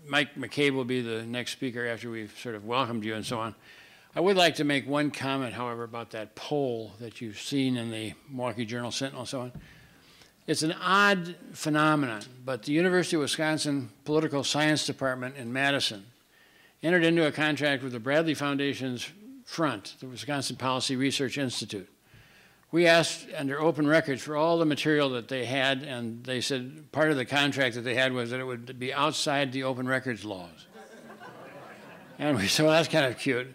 Mike McCabe will be the next speaker after we've sort of welcomed you and so on. I would like to make one comment, however, about that poll that you've seen in the Milwaukee Journal-Sentinel and so on. It's an odd phenomenon, but the University of Wisconsin Political Science Department in Madison entered into a contract with the Bradley Foundation's front, the Wisconsin Policy Research Institute. We asked under open records for all the material that they had, and they said part of the contract that they had was that it would be outside the open records laws. And we said, well, that's kind of cute,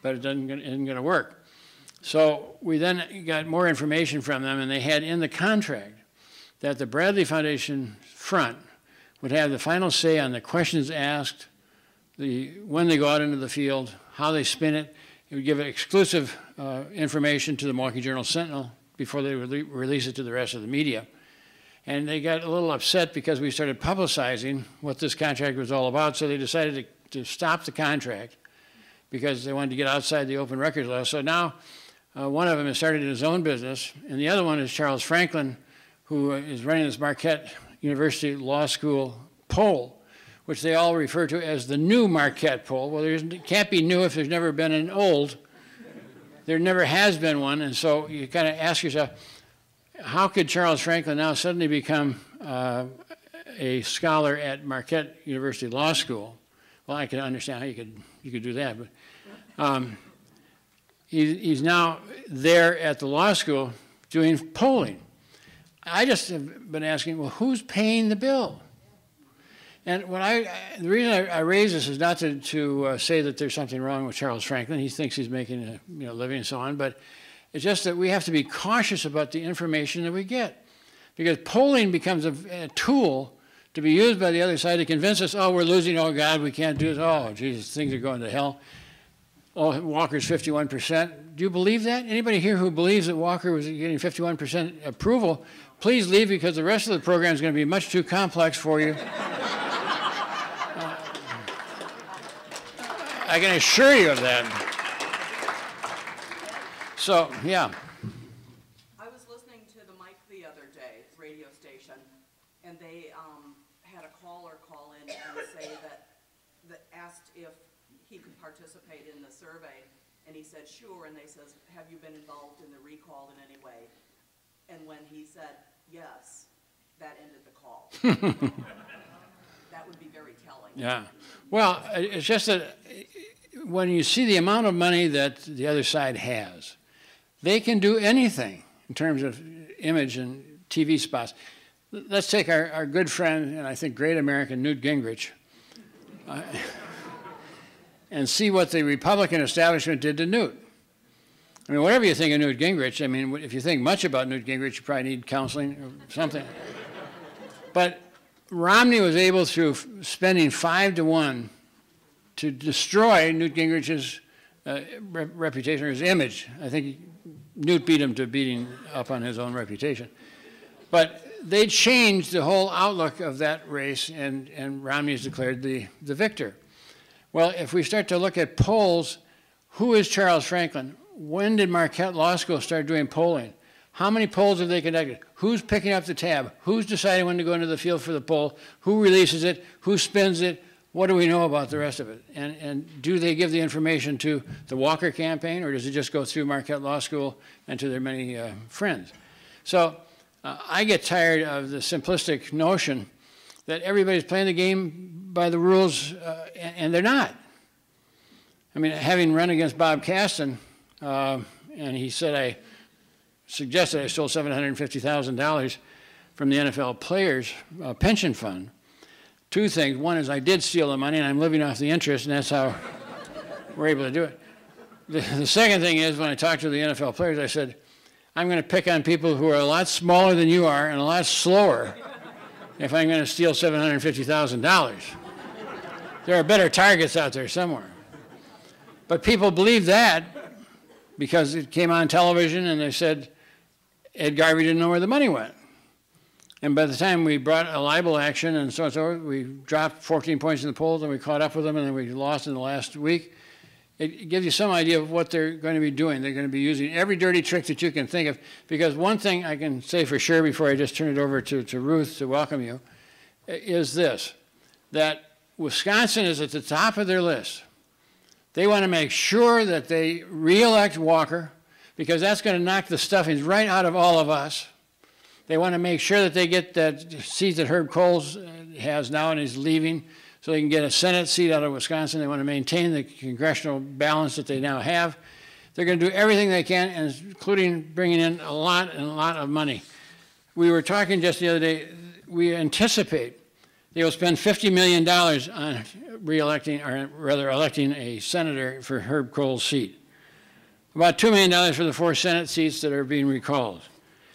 but it isn't going to work. So we then got more information from them, and they had in the contract that the Bradley Foundation front would have the final say on the questions asked, when they go out into the field, how they spin it. It would give exclusive information to the Milwaukee Journal-Sentinel before they would release it to the rest of the media. And they got a little upset because we started publicizing what this contract was all about, so they decided to stop the contract because they wanted to get outside the open records law. So now one of them has started his own business, and the other one is Charles Franklin, who is running this Marquette University Law School poll, which they all refer to as the new Marquette poll. Well, it can't be new if there's never been an old. There never has been one, and so you kind of ask yourself, how could Charles Franklin now suddenly become a scholar at Marquette University Law School? Well, I can understand how you could do that, but he's now there at the law school doing polling. I just have been asking, well, who's paying the bill? And the reason I raise this is not to say that there's something wrong with Charles Franklin. He thinks he's making a living and so on, but it's just that we have to be cautious about the information that we get, because polling becomes a tool to be used by the other side to convince us, oh, we're losing, oh, God, we can't do this, oh, Jesus, things are going to hell. Oh, Walker's 51%. Do you believe that? Anybody here who believes that Walker was getting 51% approval, please leave, because the rest of the program is going to be much too complex for you. I can assure you of that. So, yeah. I was listening to the mic the other day, radio station, and they had a caller call in and say that asked if he could participate in the survey, and he said sure, and they says, have you been involved in the recall in any way? And when he said yes, that ended the call. That would be very telling. Yeah. Well, it's just that when you see the amount of money that the other side has, they can do anything in terms of image and TV spots. Let's take our good friend and I think great American Newt Gingrich and see what the Republican establishment did to Newt. I mean, whatever you think of Newt Gingrich, I mean, if you think much about Newt Gingrich, you probably need counseling or something. But Romney was able, through spending 5-to-1, to destroy Newt Gingrich's reputation or his image. I think Newt beat him to beating up on his own reputation. But they changed the whole outlook of that race, and Romney is declared the victor. Well, if we start to look at polls, who is Charles Franklin? When did Marquette Law School start doing polling? How many polls have they conducted? Who's picking up the tab? Who's deciding when to go into the field for the poll? Who releases it? Who spins it? What do we know about the rest of it? And do they give the information to the Walker campaign, or does it just go through Marquette Law School and to their many friends? So I get tired of the simplistic notion that everybody's playing the game by the rules, and they're not. I mean, having run against Bob Caston, and he said I suggested I stole $750,000 from the NFL players' pension fund. Two things. One is I did steal the money, and I'm living off the interest, and that's how we're able to do it. The second thing is, when I talked to the NFL players, I said, I'm going to pick on people who are a lot smaller than you are and a lot slower if I'm going to steal $750,000. There are better targets out there somewhere. But people believe that because it came on television and they said Ed Garvey didn't know where the money went. And by the time we brought a libel action and so on and so forth, we dropped 14 points in the polls and we caught up with them and then we lost in the last week. It gives you some idea of what they're going to be doing. They're going to be using every dirty trick that you can think of. Because one thing I can say for sure before I just turn it over to Ruth to welcome you is this, that Wisconsin is at the top of their list. They want to make sure that they re-elect Walker, because that's going to knock the stuffings right out of all of us. They want to make sure that they get that seat that Herb Coles has now and is leaving, so they can get a Senate seat out of Wisconsin. They want to maintain the congressional balance that they now have. They're going to do everything they can, including bringing in a lot of money. We were talking just the other day, we anticipate they will spend $50 million on re-electing, or rather electing a senator for Herb Cole's seat. About $2 million for the 4 Senate seats that are being recalled.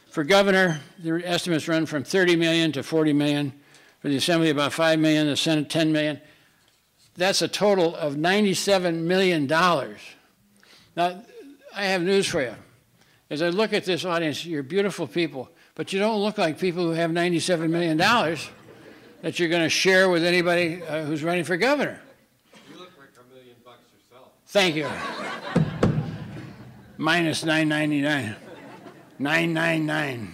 For governor, the estimates run from $30 million to $40 million. For the Assembly, about $5 million, the Senate, $10 million. That's a total of $97 million. Now, I have news for you. As I look at this audience, you're beautiful people, but you don't look like people who have $97 million that you're going to share with anybody who's running for governor. You look like $1 million yourself. Thank you. Minus $9.99. $9.99.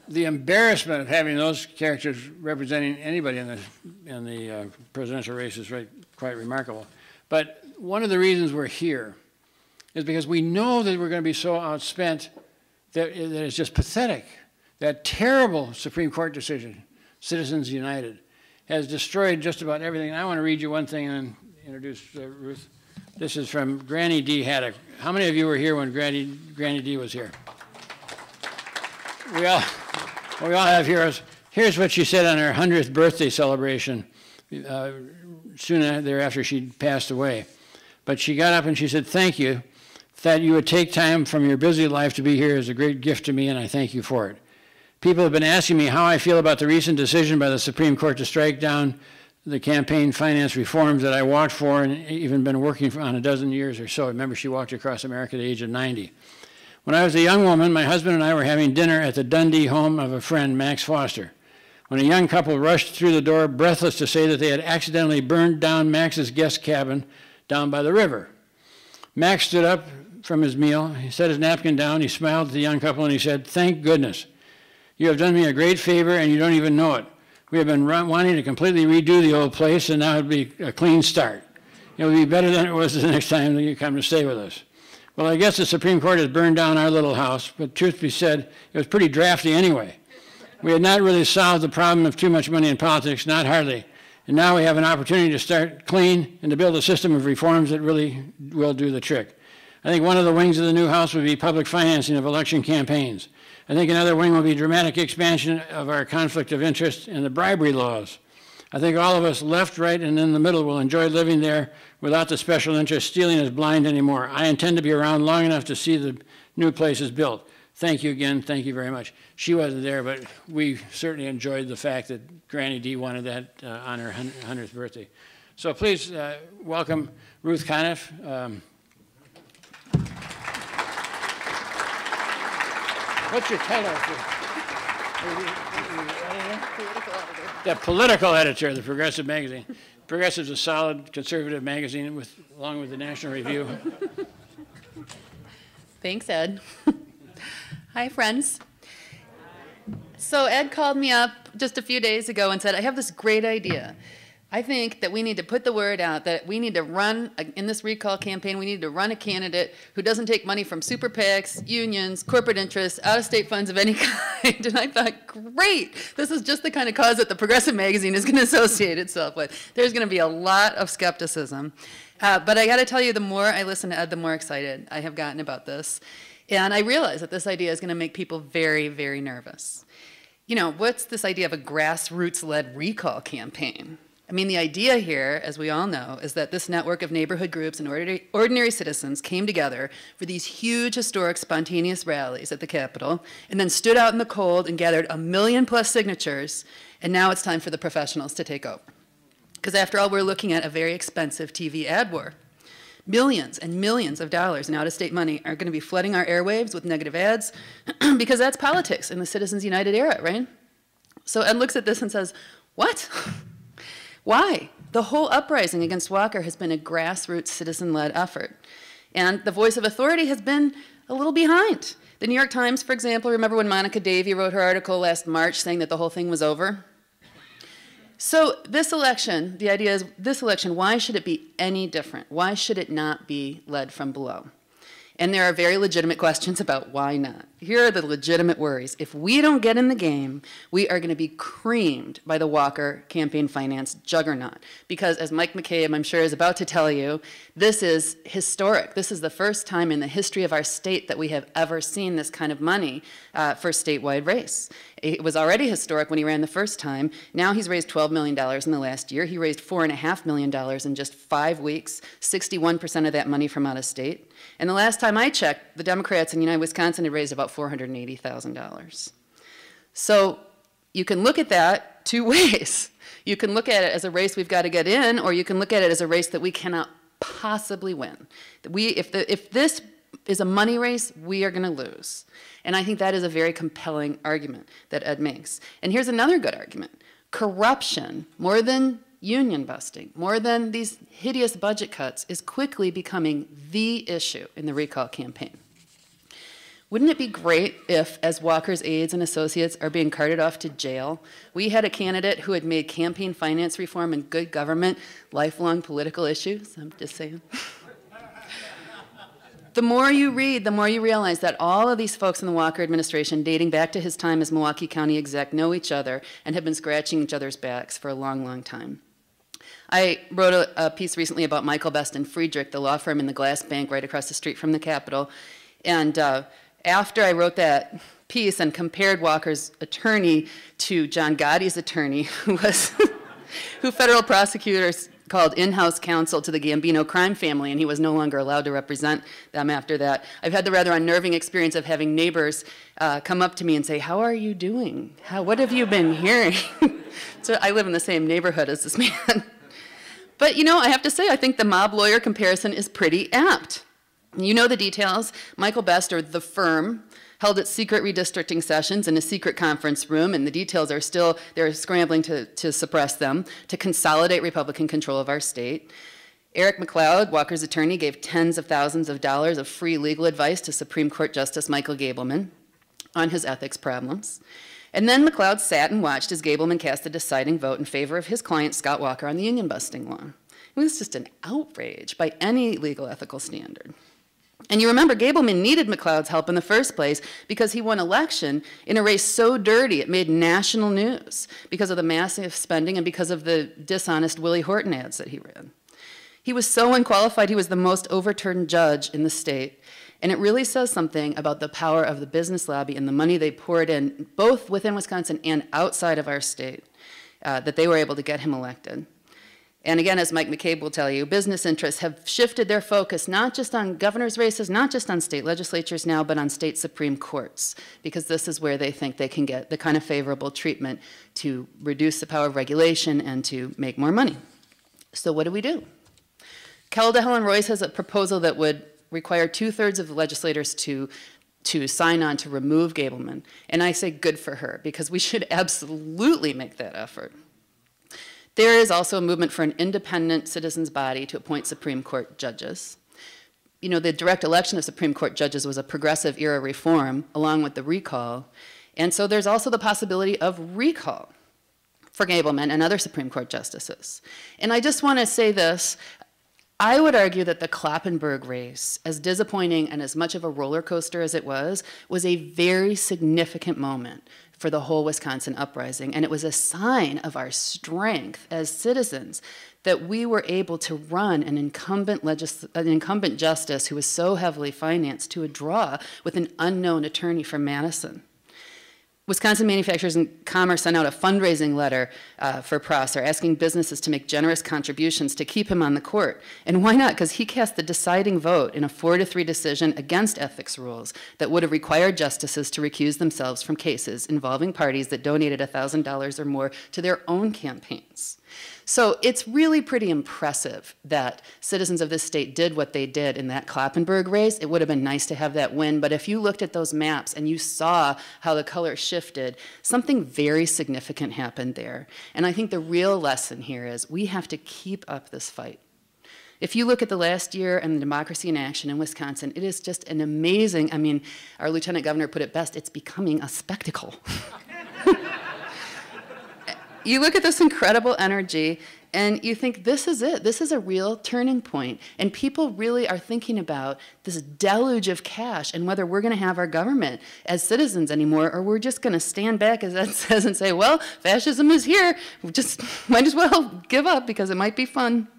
The embarrassment of having those characters representing anybody in the presidential race is quite remarkable. But one of the reasons we're here is because we know that we're going to be so outspent that it's just pathetic. That terrible Supreme Court decision, Citizens United, has destroyed just about everything. And I want to read you one thing and introduce Ruth. This is from Granny D. Haddock. How many of you were here when Granny D was here? We all have heroes. Here's what she said on her 100th birthday celebration soon thereafter she passed away. But she got up and she said, "Thank you. That you would take time from your busy life to be here is a great gift to me, and I thank you for it. People have been asking me how I feel about the recent decision by the Supreme Court to strike down the campaign finance reforms that I walked for and even been working on a dozen years or so." Remember, she walked across America at the age of 90. "When I was a young woman, my husband and I were having dinner at the Dundee home of a friend, Max Foster, when a young couple rushed through the door, breathless, to say that they had accidentally burned down Max's guest cabin down by the river. Max stood up from his meal. He set his napkin down. He smiled at the young couple and he said, 'Thank goodness. You have done me a great favor and you don't even know it. We have been wanting to completely redo the old place, and now it would be a clean start. It would be better than it was the next time that you come to stay with us.' Well, I guess the Supreme Court has burned down our little house, but truth be said, it was pretty drafty anyway. We had not really solved the problem of too much money in politics, not hardly. And now we have an opportunity to start clean and to build a system of reforms that really will do the trick. I think one of the wings of the new House would be public financing of election campaigns. I think another wing will be dramatic expansion of our conflict of interest and the bribery laws. I think all of us, left, right, and in the middle, will enjoy living there without the special interest stealing us blind anymore. I intend to be around long enough to see the new places built. Thank you again. Thank you very much." She wasn't there, but we certainly enjoyed the fact that Granny D wanted that on her 100th birthday. So please welcome Ruth Conniff. What's your title? Political editor. The political editor of the Progressive magazine. Progressive's a solid conservative magazine along with the National Review. Thanks, Ed. Hi, friends. So Ed called me up just a few days ago and said, "I have this great idea. I think that we need to put the word out that we need to run, in this recall campaign, we need to run a candidate who doesn't take money from super PACs, unions, corporate interests, out-of-state funds of any kind." And I thought, great, this is just the kind of cause that the Progressive magazine is going to associate itself with. There's going to be a lot of skepticism. But I got to tell you, the more I listen to Ed, the more excited I have gotten about this. And I realize that this idea is going to make people very, very nervous. You know, what's this idea of a grassroots-led recall campaign? I mean, the idea here, as we all know, is that this network of neighborhood groups and ordinary citizens came together for these huge, historic, spontaneous rallies at the Capitol, and then stood out in the cold and gathered 1 million+ signatures, and now it's time for the professionals to take over. Because after all, we're looking at a very expensive TV ad war. Millions and millions of dollars in out-of-state money are going to be flooding our airwaves with negative ads, because that's politics in the Citizens United era, right? So Ed looks at this and says, what? Why? The whole uprising against Walker has been a grassroots citizen-led effort. And the voice of authority has been a little behind. The New York Times, for example, remember when Monica Davey wrote her article last March saying that the whole thing was over? So this election, the idea is this election, why should it be any different? Why should it not be led from below? And there are very legitimate questions about why not. Here are the legitimate worries. If we don't get in the game, we are going to be creamed by the Walker campaign finance juggernaut. Because as Mike McCabe, I'm sure, is about to tell you, this is historic. This is the first time in the history of our state that we have ever seen this kind of money for a statewide race. It was already historic when he ran the first time. Now he's raised $12 million in the last year. He raised $4.5 million in just 5 weeks, 61% of that money from out of state. And the last time I checked, the Democrats in United Wisconsin had raised about $480,000. So you can look at that two ways. You can look at it as a race we've got to get in, or you can look at it as a race that we cannot possibly win. If this is a money race, we are going to lose. And I think that is a very compelling argument that Ed makes. And here's another good argument. Corruption, more than union busting, more than these hideous budget cuts, is quickly becoming the issue in the recall campaign. Wouldn't it be great if, as Walker's aides and associates are being carted off to jail, we had a candidate who had made campaign finance reform and good government lifelong political issues? I'm just saying. The more you read, the more you realize that all of these folks in the Walker administration, dating back to his time as Milwaukee County exec, know each other and have been scratching each other's backs for a long, long time. I wrote a piece recently about Michael Best and Friedrich, the law firm in the Glass Bank right across the street from the Capitol. And after I wrote that piece and compared Walker's attorney to John Gotti's attorney, who federal prosecutors called in-house counsel to the Gambino crime family, and he was no longer allowed to represent them after that. I've had the rather unnerving experience of having neighbors come up to me and say, "How are you doing? What have you been hearing?" So I live in the same neighborhood as this man. But you know, I have to say, I think the mob lawyer comparison is pretty apt. You know the details. Michael Best, or the firm, held its secret redistricting sessions in a secret conference room, and the details are still, they're scrambling to suppress them, to consolidate Republican control of our state. Eric McLeod, Walker's attorney, gave tens of thousands of dollars of free legal advice to Supreme Court Justice Michael Gableman on his ethics problems. And then McLeod sat and watched as Gableman cast the deciding vote in favor of his client, Scott Walker, on the union busting law. It was just an outrage by any legal ethical standard. And you remember, Gableman needed McLeod's help in the first place because he won election in a race so dirty it made national news because of the massive spending and because of the dishonest Willie Horton ads that he ran. He was so unqualified, he was the most overturned judge in the state. And it really says something about the power of the business lobby and the money they poured in, both within Wisconsin and outside of our state, that they were able to get him elected. And again, as Mike McCabe will tell you, business interests have shifted their focus not just on governor's races, not just on state legislatures now, but on state Supreme Courts, because this is where they think they can get the kind of favorable treatment to reduce the power of regulation and to make more money. So what do? Caldwell and Royce has a proposal that would require 2/3 of the legislators to sign on to remove Gableman. And I say good for her, because we should absolutely make that effort. There is also a movement for an independent citizens body to appoint Supreme Court judges. You know, the direct election of Supreme Court judges was a progressive era reform, along with the recall. And so there's also the possibility of recall for Gableman and other Supreme Court justices. And I just want to say this. I would argue that the Kloppenburg race, as disappointing and as much of a roller coaster as it was a very significant moment for the whole Wisconsin uprising. And it was a sign of our strength as citizens that we were able to run an incumbent justice who was so heavily financed to a draw with an unknown attorney from Madison. Wisconsin Manufacturers and Commerce sent out a fundraising letter for Prosser, asking businesses to make generous contributions to keep him on the court. And why not? Because he cast the deciding vote in a 4-3 decision against ethics rules that would have required justices to recuse themselves from cases involving parties that donated $1,000 or more to their own campaigns. So it's really pretty impressive that citizens of this state did what they did in that Kloppenburg race. It would have been nice to have that win, but if you looked at those maps and you saw how the color shifted, something very significant happened there. And I think the real lesson here is we have to keep up this fight. If you look at the last year and the democracy in action in Wisconsin, it is just an amazing, I mean, our lieutenant governor put it best, it's becoming a spectacle. you look at this incredible energy and you think, this is it. This is a real turning point. And people really are thinking about this deluge of cash and whether we're going to have our government as citizens anymore, or we're just going to stand back, as Ed says, and say, well, fascism is here. We just might as well give up because it might be fun.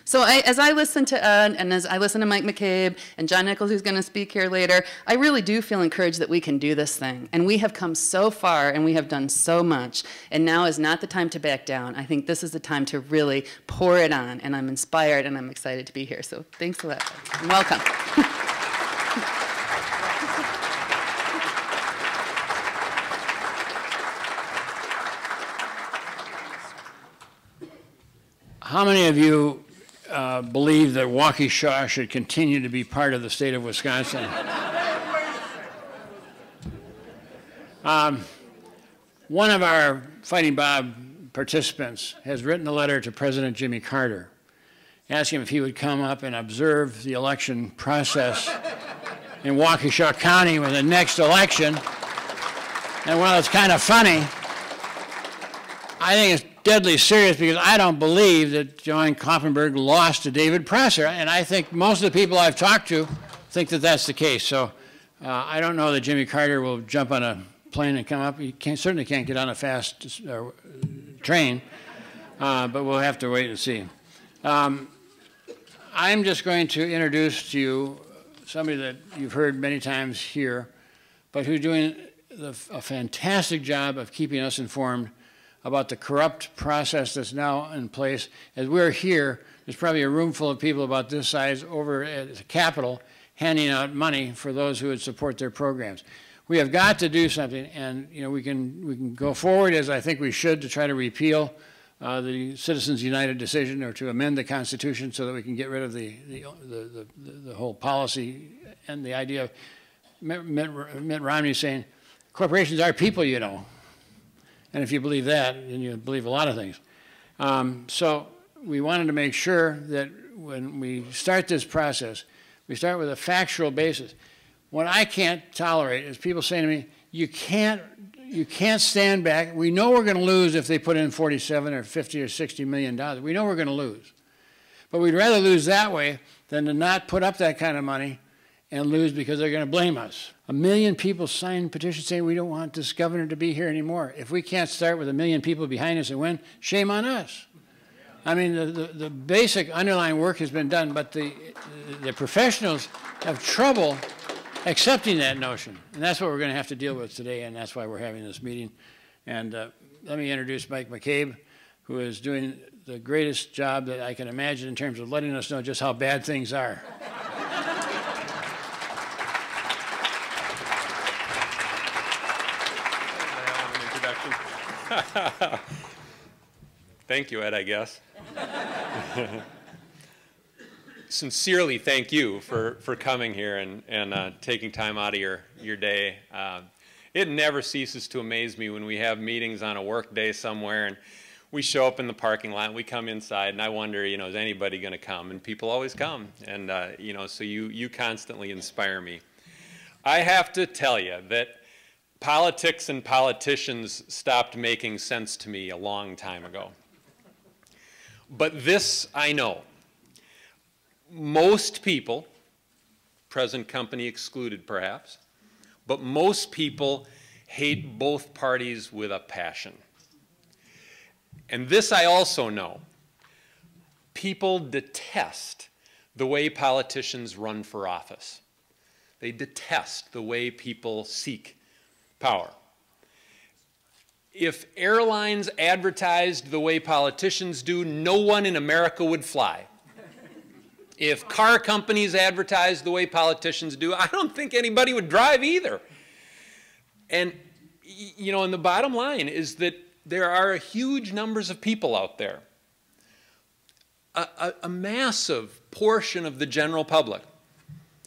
So as I listen to Ed, and as I listen to Mike McCabe, and John Nichols, who's going to speak here later, I really do feel encouraged that we can do this thing. And we have come so far, and we have done so much. And now is not the time to back down. I think this is the time to really pour it on. And I'm inspired, and I'm excited to be here. So thanks a lot. And welcome. How many of you believe that Waukesha should continue to be part of the state of Wisconsin? One of our Fighting Bob participants has written a letter to President Jimmy Carter asking him if he would come up and observe the election process in Waukesha County with the next election. And while it's kind of funny, I think it's deadly serious because I don't believe that Joanne Kloppenberg lost to David Prosser, and I think most of the people I've talked to think that that's the case. So I don't know that Jimmy Carter will jump on a plane and come up. He certainly can't get on a fast train, but we'll have to wait and see. I'm just going to introduce to you somebody that you've heard many times here, but who's doing a fantastic job of keeping us informed about the corrupt process that's now in place. As we're here, there's probably a room full of people about this size over at the Capitol handing out money for those who would support their programs. We have got to do something, and we can go forward, as I think we should, to try to repeal the Citizens United decision, or to amend the Constitution so that we can get rid of the whole policy and the idea of Mitt Romney saying, corporations are people, you know. And if you believe that, then you believe a lot of things. So we wanted to make sure that when we start this process, we start with a factual basis. What I can't tolerate is people saying to me, you can't stand back. We know we're going to lose if they put in 47 or 50 or 60 $million. We know we're going to lose. But we'd rather lose that way than to not put up that kind of money and lose because they're going to blame us. 1 million people signed petitions saying we don't want this governor to be here anymore. If we can't start with 1 million people behind us and win, shame on us. I mean, the basic underlying work has been done, but the professionals have trouble accepting that notion. And that's what we're going to have to deal with today, and that's why we're having this meeting. And let me introduce Mike McCabe, who is doing the greatest job that I can imagine in terms of letting us know just how bad things are. Thank you, Ed, I guess. Sincerely thank you for coming here and taking time out of your day. It never ceases to amaze me when we have meetings on a work day somewhere and we show up in the parking lot and we come inside and I wonder, is anybody going to come? And people always come. And, so you constantly inspire me. I have to tell you that politics and politicians stopped making sense to me a long time ago. But this I know. Most people, present company excluded perhaps, but most people hate both parties with a passion. And this I also know. People detest the way politicians run for office. They detest the way people seek power. If airlines advertised the way politicians do, no one in America would fly. If car companies advertised the way politicians do, I don't think anybody would drive either. And, and the bottom line is that there are huge numbers of people out there, a massive portion of the general public,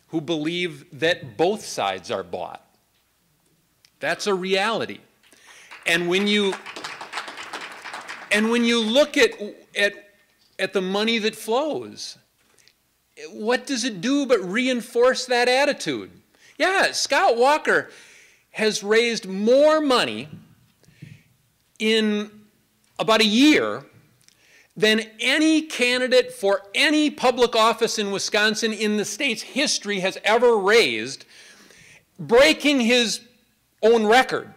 who believe that both sides are bought. That's a reality. And when you look at the money that flows, what does it do but reinforce that attitude? Yeah, Scott Walker has raised more money in about a year than any candidate for any public office in Wisconsin in the state's history has ever raised, breaking his own record.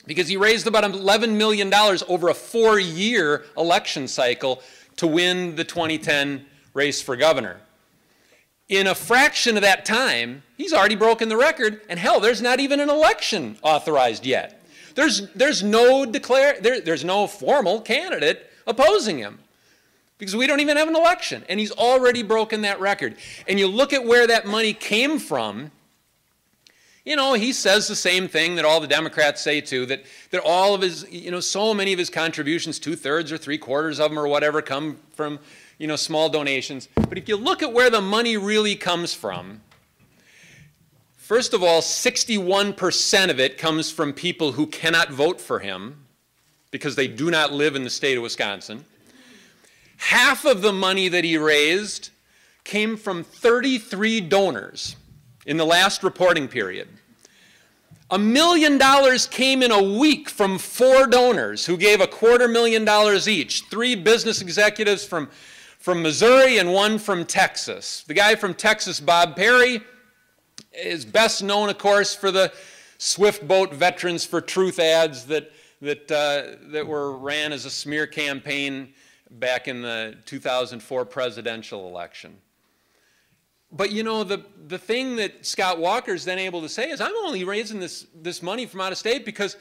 Because he raised about $11 million over a 4-year election cycle to win the 2010 race for governor. In a fraction of that time, he's already broken the record, and hell, there's not even an election authorized yet. There's no formal candidate opposing him because we don't even have an election, and he's already broken that record. And you look at where that money came from. You know, he says the same thing that all the Democrats say too, that all of his, so many of his contributions, 2/3 or 3/4 of them or whatever, come from, small donations. But if you look at where the money really comes from, first of all, 61% of it comes from people who cannot vote for him because they do not live in the state of Wisconsin. Half of the money that he raised came from 33 donors in the last reporting period. $1 million came in a week from 4 donors who gave $250,000 each, 3 business executives from Missouri and 1 from Texas. The guy from Texas, Bob Perry, is best known, of course, for the Swift Boat Veterans for Truth ads that were ran as a smear campaign back in the 2004 presidential election. But the thing that Scott Walker's then able to say is, I'm only raising this money from out of state because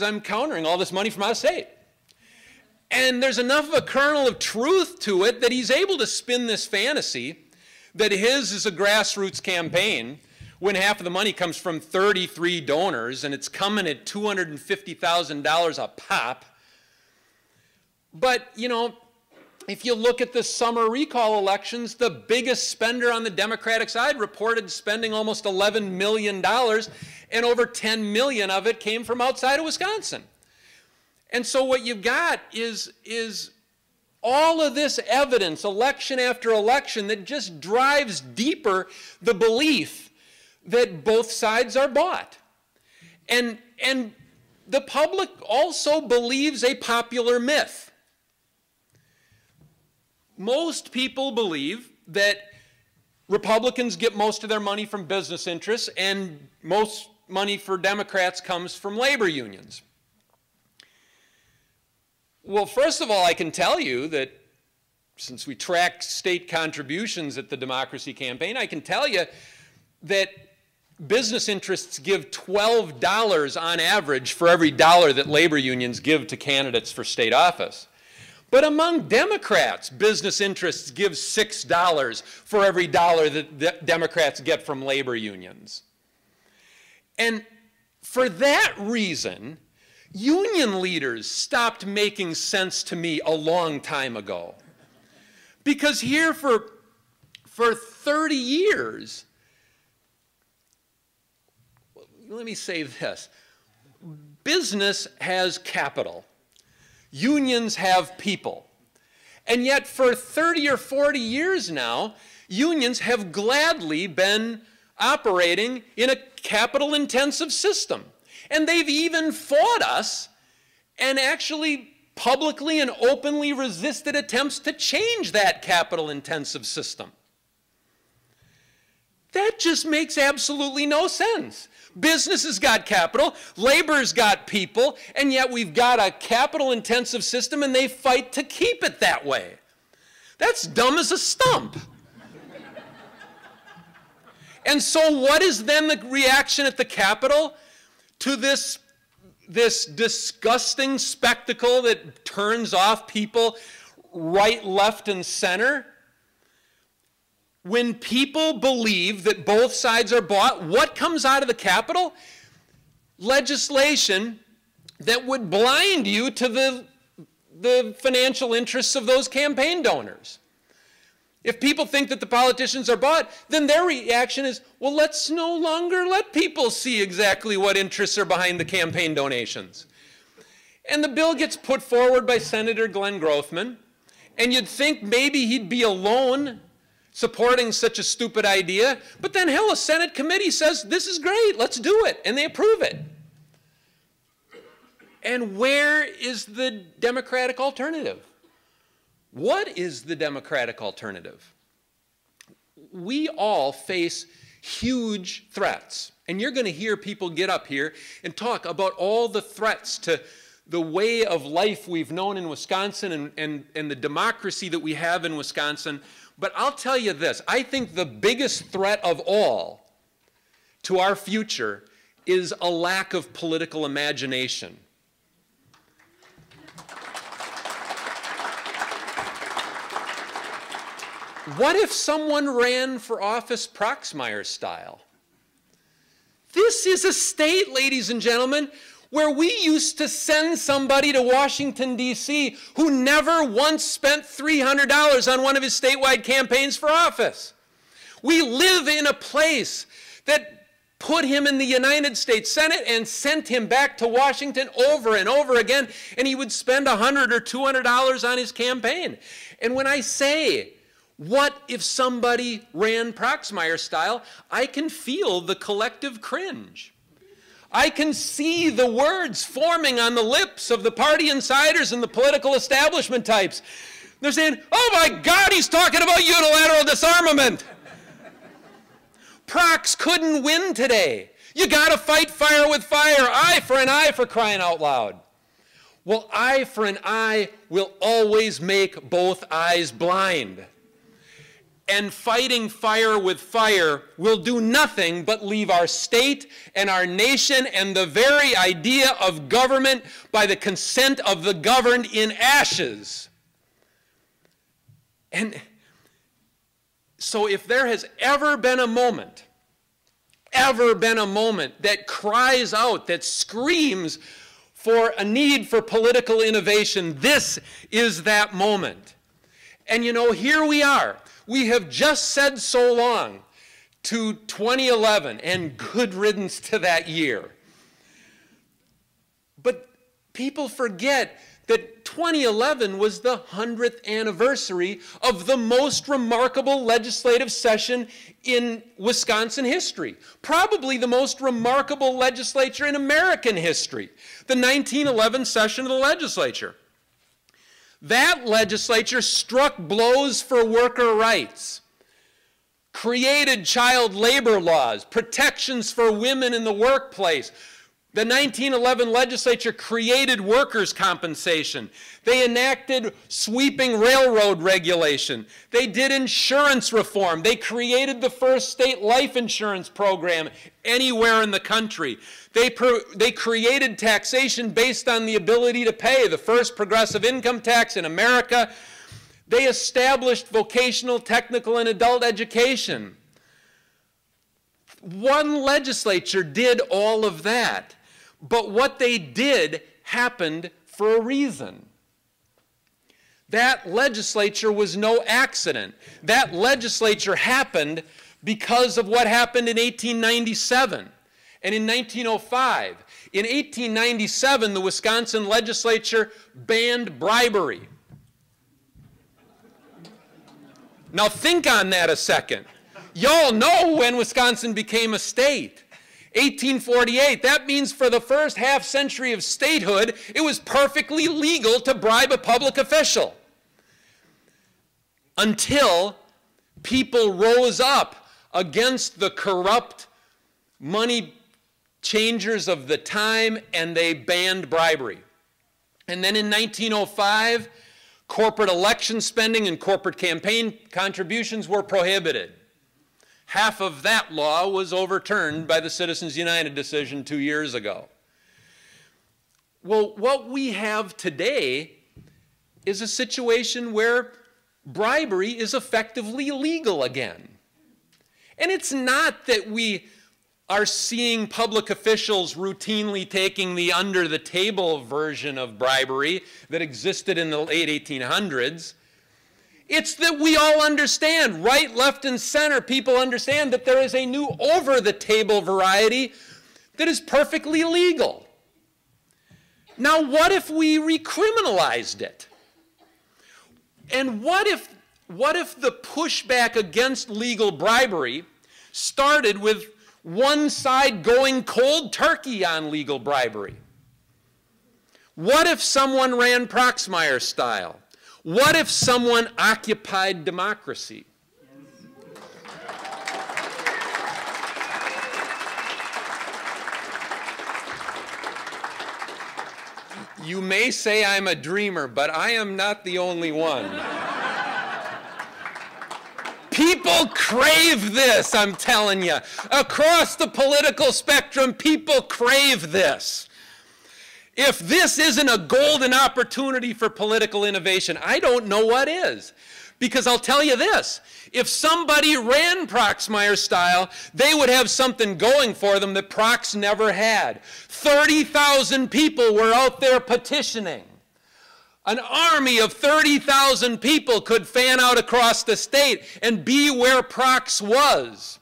I'm countering all this money from out of state. And there's enough of a kernel of truth to it that he's able to spin this fantasy that his is a grassroots campaign when half of the money comes from 33 donors and it's coming at $250,000 a pop. But, if you look at the summer recall elections, the biggest spender on the Democratic side reported spending almost $11 million, and over $10 million of it came from outside of Wisconsin. And so what you've got is all of this evidence, election after election, that just drives deeper the belief that both sides are bought. And the public also believes a popular myth. Most people believe that Republicans get most of their money from business interests and most money for Democrats comes from labor unions. Well, first of all, I can tell you that since we track state contributions at the Democracy Campaign, I can tell you that business interests give $12 on average for every dollar that labor unions give to candidates for state office. But among Democrats, business interests give $6 for every dollar that Democrats get from labor unions. And for that reason, union leaders stopped making sense to me a long time ago. Because here for 30 years, let me say this, business has capital. Unions have people. And yet for 30 or 40 years now, unions have gladly been operating in a capital-intensive system. And they've even fought us and actually publicly and openly resisted attempts to change that capital-intensive system. That just makes absolutely no sense. Business has got capital, labor's got people, and yet we've got a capital-intensive system and they fight to keep it that way. That's dumb as a stump. And so what is then the reaction at the Capitol to this disgusting spectacle that turns off people right, left, and center? When people believe that both sides are bought, what comes out of the Capitol? Legislation that would blind you to the financial interests of those campaign donors. If people think that the politicians are bought, then their reaction is, well, let's no longer let people see exactly what interests are behind the campaign donations. And the bill gets put forward by Senator Glenn Grothman, and you'd think maybe he'd be alone supporting such a stupid idea, but then hell, a Senate committee says, this is great, let's do it, and they approve it. And where is the Democratic alternative? What is the Democratic alternative? We all face huge threats. And you're going to hear people get up here and talk about all the threats to the way of life we've known in Wisconsin and the democracy that we have in Wisconsin. But I'll tell you this, I think the biggest threat of all to our future is a lack of political imagination. What if someone ran for office Proxmire style? This is a state, ladies and gentlemen, where we used to send somebody to Washington, D.C. who never once spent $300 on one of his statewide campaigns for office. We live in a place that put him in the United States Senate and sent him back to Washington over and over again, and he would spend $100 or $200 on his campaign. And when I say, what if somebody ran Proxmire style, I can feel the collective cringe. I can see the words forming on the lips of the party insiders and the political establishment types. They're saying, oh my God, he's talking about unilateral disarmament. Prox couldn't win today. You got to fight fire with fire, eye for an eye, for crying out loud. Well, eye for an eye will always make both eyes blind. And fighting fire with fire will do nothing but leave our state and our nation and the very idea of government by the consent of the governed in ashes. And so if there has ever been a moment that cries out, that screams for a need for political innovation, this is that moment. And you know, here we are. We have just said so long to 2011, and good riddance to that year. But people forget that 2011 was the 100th anniversary of the most remarkable legislative session in Wisconsin history. Probably the most remarkable legislature in American history, the 1911 session of the legislature. That legislature struck blows for worker rights, created child labor laws, protections for women in the workplace. The 1911 legislature created workers' compensation. They enacted sweeping railroad regulation. They did insurance reform. They created the first state life insurance program anywhere in the country. They created taxation based on the ability to pay, the first progressive income tax in America. They established vocational, technical, and adult education. One legislature did all of that. But what they did happened for a reason. That legislature was no accident. That legislature happened because of what happened in 1897 and in 1905. In 1897, the Wisconsin legislature banned bribery. Now think on that a second. Y'all know when Wisconsin became a state. 1848, that means for the first half century of statehood, it was perfectly legal to bribe a public official. Until people rose up against the corrupt money changers of the time and they banned bribery. And then in 1905, corporate election spending and corporate campaign contributions were prohibited. Half of that law was overturned by the Citizens United decision 2 years ago. Well, what we have today is a situation where bribery is effectively legal again. And it's not that we are seeing public officials routinely taking the under-the-table version of bribery that existed in the late 1800s. It's that we all understand, right, left, and center, people understand that there is a new over-the-table variety that is perfectly legal. Now, what if we recriminalized it? And what if the pushback against legal bribery started with one side going cold turkey on legal bribery? What if someone ran Proxmire style? What if someone occupied democracy? You may say I'm a dreamer, but I am not the only one. People crave this, I'm telling you. Across the political spectrum, people crave this. If this isn't a golden opportunity for political innovation, I don't know what is. Because I'll tell you this, if somebody ran Proxmire style, they would have something going for them that Prox never had. 30,000 people were out there petitioning. An army of 30,000 people could fan out across the state and be where Prox was.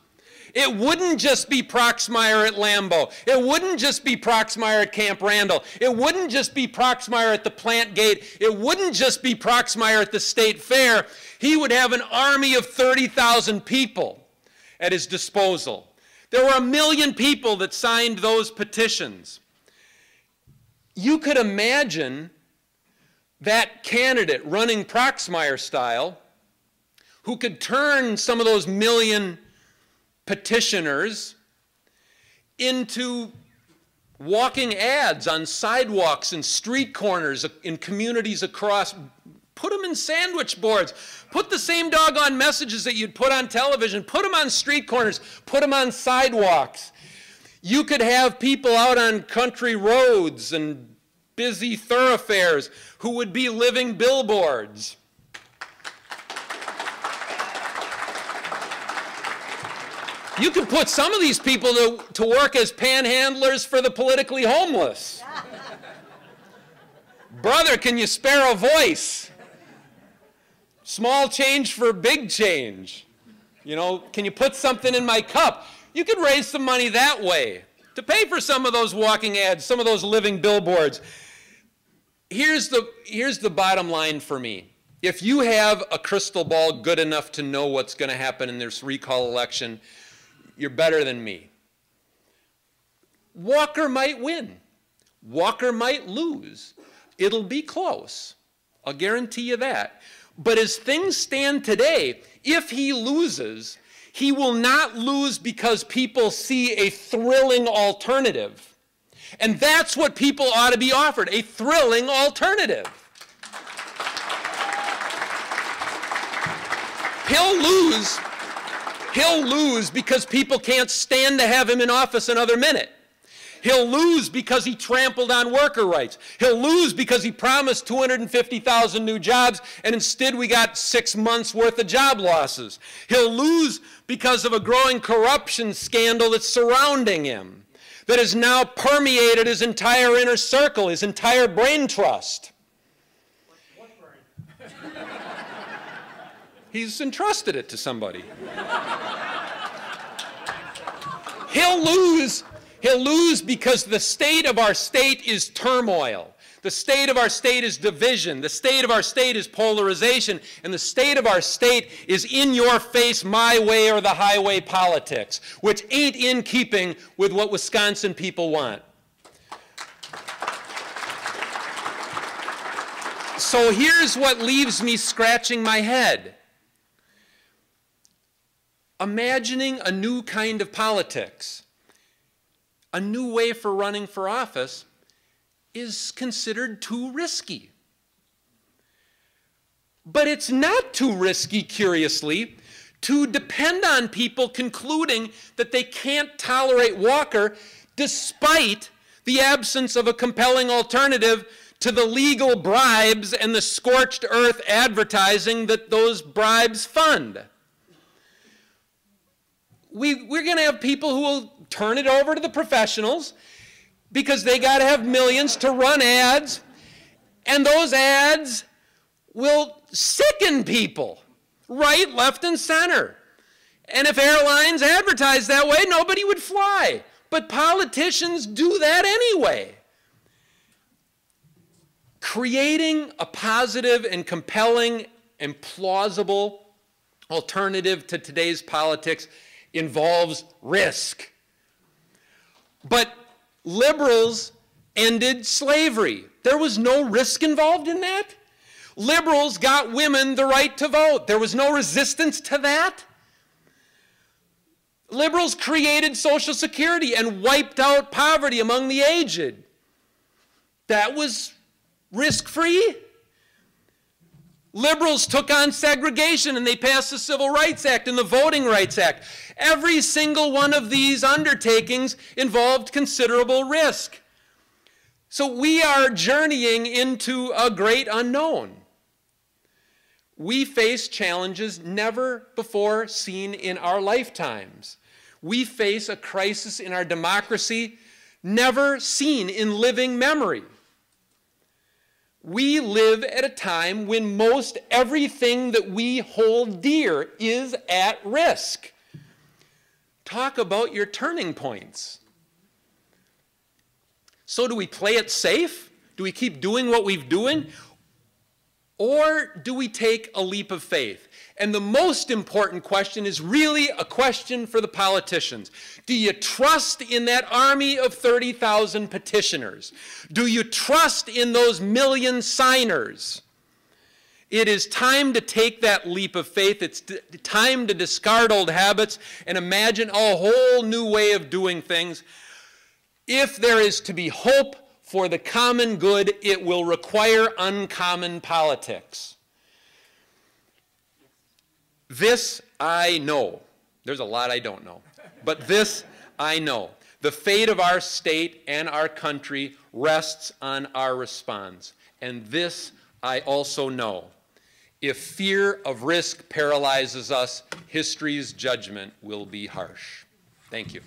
It wouldn't just be Proxmire at Lambeau. It wouldn't just be Proxmire at Camp Randall. It wouldn't just be Proxmire at the plant gate. It wouldn't just be Proxmire at the state fair. He would have an army of 30,000 people at his disposal. There were 1 million people that signed those petitions. You could imagine that candidate running Proxmire style who could turn some of those 1 million petitioners into walking ads on sidewalks and street corners in communities across. Put them in sandwich boards. Put the same doggone messages that you'd put on television. Put them on street corners. Put them on sidewalks. You could have people out on country roads and busy thoroughfares who would be living billboards. You could put some of these people to work as panhandlers for the politically homeless. Brother, can you spare a voice? Small change for big change. You know, can you put something in my cup? You could raise some money that way to pay for some of those walking ads, some of those living billboards. Here's the bottom line for me. If you have a crystal ball good enough to know what's going to happen in this recall election, you're better than me. Walker might win. Walker might lose. It'll be close. I'll guarantee you that. But as things stand today, if he loses, he will not lose because people see a thrilling alternative. And that's what people ought to be offered, a thrilling alternative. He'll lose because people can't stand to have him in office another minute. He'll lose because he trampled on worker rights. He'll lose because he promised 250,000 new jobs, and instead we got 6 months worth of job losses. He'll lose because of a growing corruption scandal that's surrounding him, that has now permeated his entire inner circle, his entire brain trust. What brain? He's entrusted it to somebody. He'll lose because the state of our state is turmoil. The state of our state is division. The state of our state is polarization. And the state of our state is in your face, my way or the highway politics, which ain't in keeping with what Wisconsin people want. So here's what leaves me scratching my head. Imagining a new kind of politics, a new way for running for office, is considered too risky. But it's not too risky, curiously, to depend on people concluding that they can't tolerate Walker despite the absence of a compelling alternative to the legal bribes and the scorched earth advertising that those bribes fund. We're going to have people who will turn it over to the professionals because they got to have millions to run ads, and those ads will sicken people right, left, and center. And if airlines advertised that way, nobody would fly. But politicians do that anyway. Creating a positive and compelling and plausible alternative to today's politics involves risk. But liberals ended slavery. There was no risk involved in that. Liberals got women the right to vote. There was no resistance to that. Liberals created Social Security and wiped out poverty among the aged. That was risk-free. Liberals took on segregation and they passed the Civil Rights Act and the Voting Rights Act. Every single one of these undertakings involved considerable risk. So we are journeying into a great unknown. We face challenges never before seen in our lifetimes. We face a crisis in our democracy never seen in living memory. We live at a time when most everything that we hold dear is at risk. Talk about your turning points. So do we play it safe? Do we keep doing what we've doing? Or do we take a leap of faith? And the most important question is really a question for the politicians. Do you trust in that army of 30,000 petitioners? Do you trust in those million signers? It is time to take that leap of faith. It's time to discard old habits and imagine a whole new way of doing things. If there is to be hope for the common good, it will require uncommon politics. This I know. There's a lot I don't know. But this I know. The fate of our state and our country rests on our response. And this I also know. If fear of risk paralyzes us, history's judgment will be harsh. Thank you.